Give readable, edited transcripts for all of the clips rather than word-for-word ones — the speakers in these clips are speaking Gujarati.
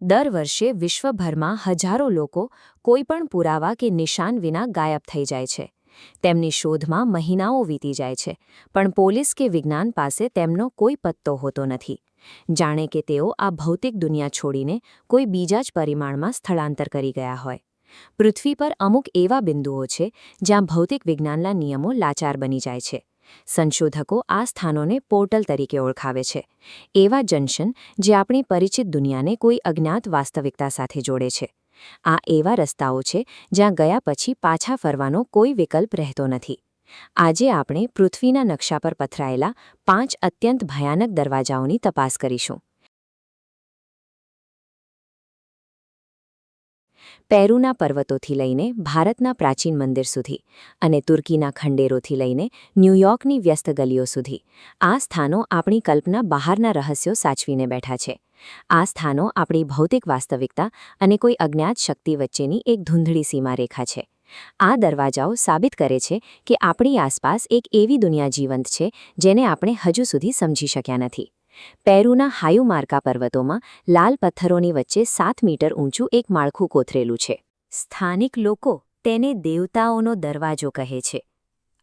દર વર્ષે વિશ્વભરમાં હજારો લોકો કોઈપણ પુરાવા કે નિશાન વિના ગાયબ થઈ જાય છે. તેમની શોધમાં મહિનાઓ વીતી જાય છે, પણ પોલીસ કે વિજ્ઞાન પાસે તેમનો કોઈ પત્તો હોતો નથી. જાણે કે તેઓ આ ભૌતિક દુનિયા છોડીને કોઈ બીજા જ પરિમાણમાં સ્થળાંતર કરી ગયા હોય. પૃથ્વી પર અમુક એવા બિંદુઓ છે જ્યાં ભૌતિક વિજ્ઞાનના નિયમો લાચાર બની જાય છે. સંશોધકો આ સ્થાનોને પોર્ટલ તરીકે ઓળખાવે છે, એવા જંકશન જે આપણી પરિચિત દુનિયાને કોઈ અજ્ઞાત વાસ્તવિકતા સાથે જોડે છે. આ એવા રસ્તાઓ છે જ્યાં ગયા પછી પાછા ફરવાનો કોઈ વિકલ્પ રહેતો નથી. આજે આપણે પૃથ્વીના નકશા પર પથરાયેલા 5 અત્યંત ભયાનક દરવાજાઓની તપાસ કરીશું. પેરુના પર્વતોથી લઈને ભારતના પ્રાચીન મંદિર સુધી અને તુર્કીના ખંડેરોથી લઈને ન્યૂયોર્કની વ્યસ્ત ગલીઓ સુધી, આ સ્થાનો આપણી કલ્પના બહારના રહસ્યો સાચવીને બેઠા છે. આ સ્થાનો આપણી ભૌતિક વાસ્તવિકતા અને કોઈ અજ્ઞાત શક્તિ વચ્ચેની એક ધૂંધળી સીમારેખા છે. આ દરવાજાઓ સાબિત કરે છે કે આપણી આસપાસ એક એવી દુનિયા જીવંત છે જેને આપણે હજુ સુધી સમજી શક્યા નથી. પેરુના હાયુમાર્કા પર્વતોમાં લાલ પથ્થરોની વચ્ચે 7 મીટર ઊંચું એક માળખું કોતરેલું છે. સ્થાનિક લોકો તેને દેવતાઓનો દરવાજો કહે છે.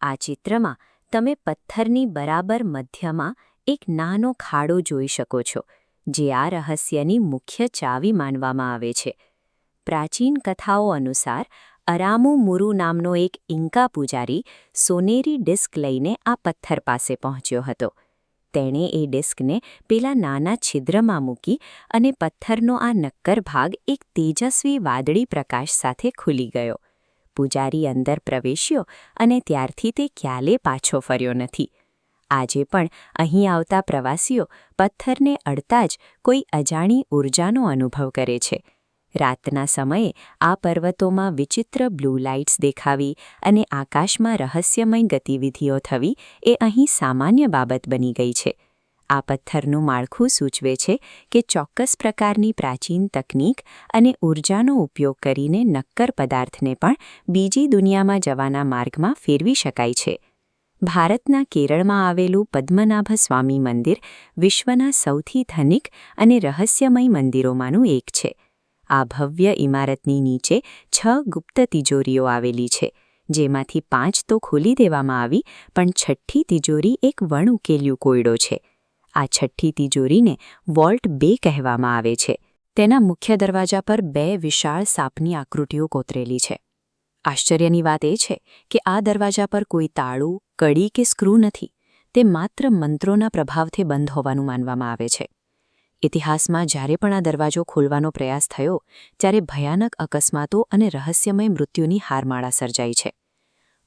આ ચિત્રમાં તમે પથ્થરની બરાબર મધ્યમાં એક નાનો ખાડો જોઈ શકો છો, જે આ રહસ્યની મુખ્ય ચાવી માનવામાં આવે છે. પ્રાચીન કથાઓ અનુસાર અરામુ મુરુ નામનો એક ઇન્કા પૂજારી સોનેરી ડિસ્ક લઈને આ પથ્થર પાસે પહોંચ્યો હતો. તેણે એ ડિસ્કને પેલા નાના છિદ્રમાં મૂકી અને પથ્થરનો આ નક્કર ભાગ એક તેજસ્વી વાદળી પ્રકાશ સાથે ખુલી ગયો. પૂજારી અંદર પ્રવેશ્યો અને ત્યારથી તે ક્યારેય પાછો ફર્યો નથી. આજે પણ અહીં આવતા પ્રવાસીઓ પથ્થરને અડતા જ કોઈ અજાણી ઊર્જાનો અનુભવ કરે છે. રાતના સમયે આ પર્વતોમાં વિચિત્ર બ્લુ લાઇટ્સ દેખાવી અને આકાશમાં રહસ્યમય ગતિવિધિઓ થવી એ અહીં સામાન્ય બાબત બની ગઈ છે. આ પથ્થરનું માળખું સૂચવે છે કે ચોક્કસ પ્રકારની પ્રાચીન તકનીક અને ઊર્જાનો ઉપયોગ કરીને નક્કર પદાર્થને પણ બીજી દુનિયામાં જવાના માર્ગમાં ફેરવી શકાય છે. ભારતના કેરળમાં આવેલું પદ્મનાભ સ્વામી મંદિર વિશ્વના સૌથી ધનિક અને રહસ્યમય મંદિરોમાંનું એક છે. આ ભવ્ય ઇમારતની નીચે 6 ગુપ્ત તિજોરીઓ આવેલી છે, જેમાંથી 5 તો ખોલી દેવામાં આવી, પણ 6ઠ્ઠી તિજોરી એક વણઉકેલ્યું કોયડો છે. આ 6ઠ્ઠી તિજોરીને વોલ્ટ 2 કહેવામાં આવે છે. તેના મુખ્ય દરવાજા પર 2 વિશાળ સાપની આકૃતિઓ કોતરેલી છે. આશ્ચર્યની વાત એ છે કે આ દરવાજા પર કોઈ તાળું, કડી કે સ્ક્રૂ નથી. તે માત્ર મંત્રોના પ્રભાવથી બંધ હોવાનું માનવામાં આવે છે. ઇતિહાસમાં જ્યારે પણ આ દરવાજો ખોલવાનો પ્રયાસ થયો, ત્યારે ભયાનક અકસ્માતો અને રહસ્યમય મૃત્યુની હારમાળા સર્જાઈ છે.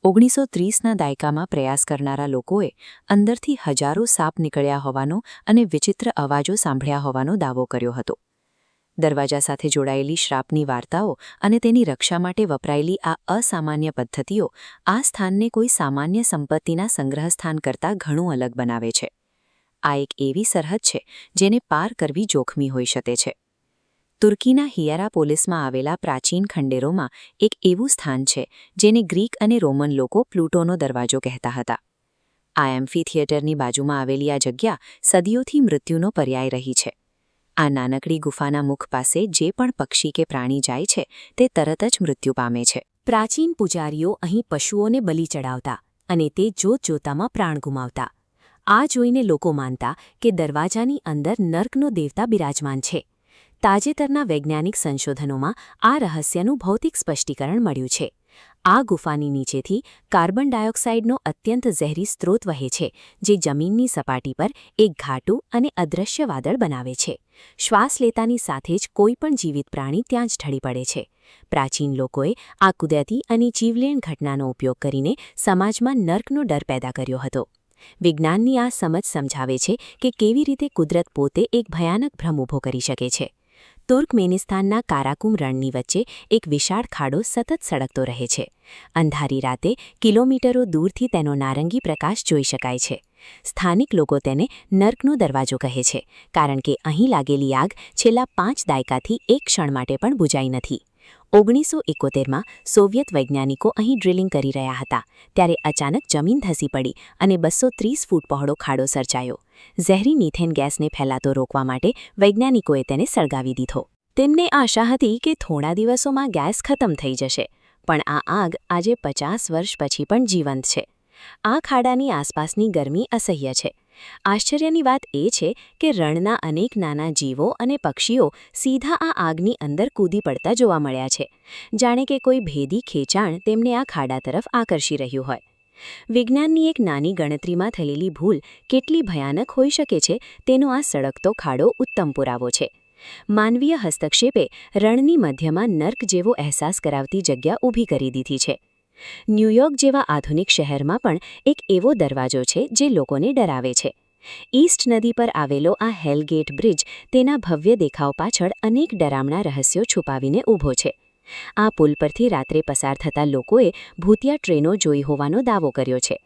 1930ના દાયકામાં પ્રયાસ કરનારા લોકોએ અંદરથી હજારો સાપ નીકળ્યા હોવાનો અને વિચિત્ર અવાજો સાંભળ્યા હોવાનો દાવો કર્યો હતો. દરવાજા સાથે જોડાયેલી શ્રાપની વાર્તાઓ અને તેની રક્ષા માટે વપરાયેલી આ અસામાન્ય પદ્ધતિઓ આ સ્થાનને કોઈ સામાન્ય સંપત્તિના સંગ્રહસ્થાન કરતાં ઘણું અલગ બનાવે છે. આ એક એવી સરહદ છે જેને પાર કરવી જોખમી હોઈ શકે છે. તુર્કીના હિયેરાપોલિસમાં આવેલા પ્રાચીન ખંડેરોમાં એક એવું સ્થાન છે જેને ગ્રીક અને રોમન લોકો પ્લુટોનો દરવાજો કહેતા હતા. આ એમ્ફી થિયેટરની બાજુમાં આવેલી આ જગ્યા સદીઓથી મૃત્યુનો પર્યાય રહી છે. આ નાનકડી ગુફાના મુખ પાસે જે પણ પક્ષી કે પ્રાણી જાય છે તે તરત જ મૃત્યુ પામે છે. પ્રાચીન પૂજારીઓ અહીં પશુઓને બલિ ચડાવતા અને તે જોતજોતામાં પ્રાણ ગુમાવતા. આ જોઈને લોકો માનતા કે દરવાજાની અંદર નર્કનો દેવતા બિરાજમાન છે. તાજેતરના વૈજ્ઞાનિક સંશોધનોમાં આ રહસ્યનું ભૌતિક સ્પષ્ટીકરણ મળ્યું છે. આ ગુફાની નીચેથી કાર્બન ડાયોક્સાઇડનો અત્યંત ઝેરી સ્ત્રોત વહે છે, જે જમીનની સપાટી પર એક ઘાટું અને અદૃશ્ય વાદળ બનાવે છે. શ્વાસ લેતાની સાથે જ કોઈપણ જીવિત પ્રાણી ત્યાં જ ઢળી પડે છે. પ્રાચીન લોકોએ આ કુદરતી અને જીવલેણ ઘટનાનો ઉપયોગ કરીને સમાજમાં નર્કનો ડર પેદા કર્યો હતો. વિજ્ઞાનની આ સમજ સમજાવે છે કે કેવી રીતે કુદરત પોતે એક ભયાનક ભ્રમ ઊભો કરી શકે છે. તુર્કમેનિસ્તાનના કારાકુમ રણની વચ્ચે એક વિશાળ ખાડો સતત સળગતો રહે છે. અંધારી રાતે કિલોમીટરો દૂરથી તેનો નારંગી પ્રકાશ જોઈ શકાય છે. સ્થાનિક લોકો તેને નર્કનો દરવાજો કહે છે, કારણ કે અહીં લાગેલી આગ છેલ્લા 5 દાયકાથી એક ક્ષણ માટે પણ બુજાઈ નથી. 1971માં સોવિયત વૈજ્ઞાનિકો અહીં ડ્રિલિંગ કરી રહ્યા હતા, ત્યારે અચાનક જમીન ધસી પડી અને 230 ફૂટ પહોળો ખાડો સર્જાયો. ઝેરી મિથેન ગેસને ફેલાતો રોકવા માટે વૈજ્ઞાનિકોએ તેને સળગાવી દીધો. તેમને આશા હતી કે થોડા દિવસોમાં ગેસ ખતમ થઈ જશે, પણ આ આગ આજે 50 વર્ષ પછી પણ જીવંત છે. આ ખાડાની આસપાસની ગરમી અસહ્ય છે. આશ્ચર્યની વાત એ છે કે રણના અનેક નાના જીવો અને પક્ષીઓ સીધા આ આગની અંદર કૂદી પડતા જોવા મળ્યા છે, જાણે કે કોઈ ભેદી ખેંચાણ તેમને આ ખાડા તરફ આકર્ષી રહ્યું હોય. વિજ્ઞાનની એક નાની ગણતરીમાં થયેલી ભૂલ કેટલી ભયાનક હોઈ શકે છે તેનો આ સળગતો ખાડો ઉત્તમ પુરાવો છે. માનવીય હસ્તક્ષેપે રણની મધ્યમાં નર્ક જેવો અહેસાસ કરાવતી જગ્યા ઊભી કરી દીધી છે. ન્યૂયોર્ક જેવા આધુનિક શહેરમાં પણ એક એવો દરવાજો છે જે લોકોને ડરાવે છે. ઈસ્ટ નદી પર આવેલો આ હેલગેટ બ્રિજ તેના ભવ્ય દેખાવ પાછળ અનેક ડરામણા રહસ્યો છુપાવીને ઊભો છે. આ પુલ પરથી રાત્રે પસાર થતા લોકોએ ભૂતિયા ટ્રેનો જોઈ હોવાનો દાવો કર્યો છે.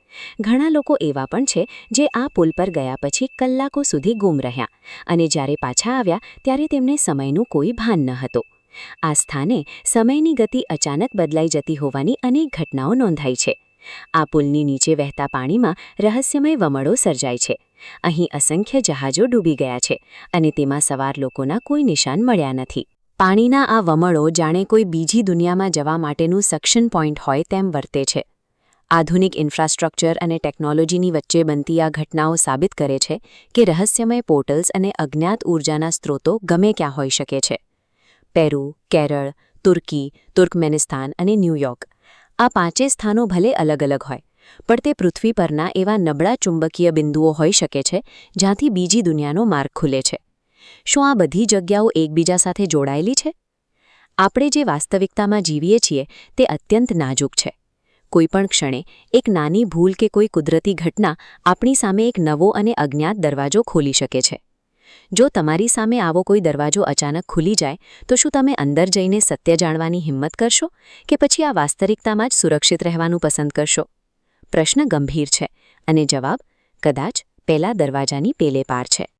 ઘણા લોકો એવા પણ છે જે આ પુલ પર ગયા પછી કલાકો સુધી ગુમ રહ્યા અને જ્યારે પાછા આવ્યા ત્યારે તેમને સમયનું કોઈ ભાન ન હતું. આ સ્થાને સમયની ગતિ અચાનક બદલાઈ જતી હોવાની અનેક ઘટનાઓ નોંધાઈ છે. આ પુલની નીચે વહેતા પાણીમાં રહસ્યમય વમળો સર્જાય છે. અહીં અસંખ્ય જહાજો ડૂબી ગયા છે અને તેમાં સવાર લોકોના કોઈ નિશાન મળ્યા નથી. પાણીના આ વમળો જાણે કોઈ બીજી દુનિયામાં જવા માટેનું સક્શન પોઈન્ટ હોય તેમ વર્તે છે. આધુનિક ઇન્ફ્રાસ્ટ્રક્ચર અને ટેકનોલોજીની વચ્ચે બનતી આ ઘટનાઓ સાબિત કરે છે કે રહસ્યમય પોર્ટલ્સ અને અજ્ઞાત ઊર્જાના સ્ત્રોતો ગમે ક્યાં હોઈ શકે છે. પેરુ, કેરળ, તુર્કી, તુર્કમેનિસ્તાન અને ન્યૂયોર્ક આ પાંચે સ્થાનો ભલે અલગ અલગ હોય, પણ તે પૃથ્વી પરના એવા નબળા ચુંબકીય બિંદુઓ હોઈ શકે છે જ્યાંથી બીજી દુનિયાનો માર્ગ ખુલે છે. શું આ બધી જગ્યાઓ એકબીજા સાથે જોડાયેલી છે? આપણે જે વાસ્તવિકતામાં જીવીએ છીએ તે અત્યંત નાજુક છે. કોઈપણ ક્ષણે એક નાની ભૂલ કે કોઈ કુદરતી ઘટના આપણી સામે એક નવો અને અજ્ઞાત દરવાજો ખોલી શકે છે. જો તમારી સામે આવો કોઈ દરવાજો અચાનક ખુલી જાય તો શું તમે અંદર જઈને સત્ય જાણવાની હિંમત કરશો કે પછી આ વાસ્તવિકતામાં જ સુરક્ષિત રહેવાનું પસંદ કરશો? પ્રશ્ન ગંભીર છે અને જવાબ કદાચ પેલા દરવાજાની પેલે પાર છે.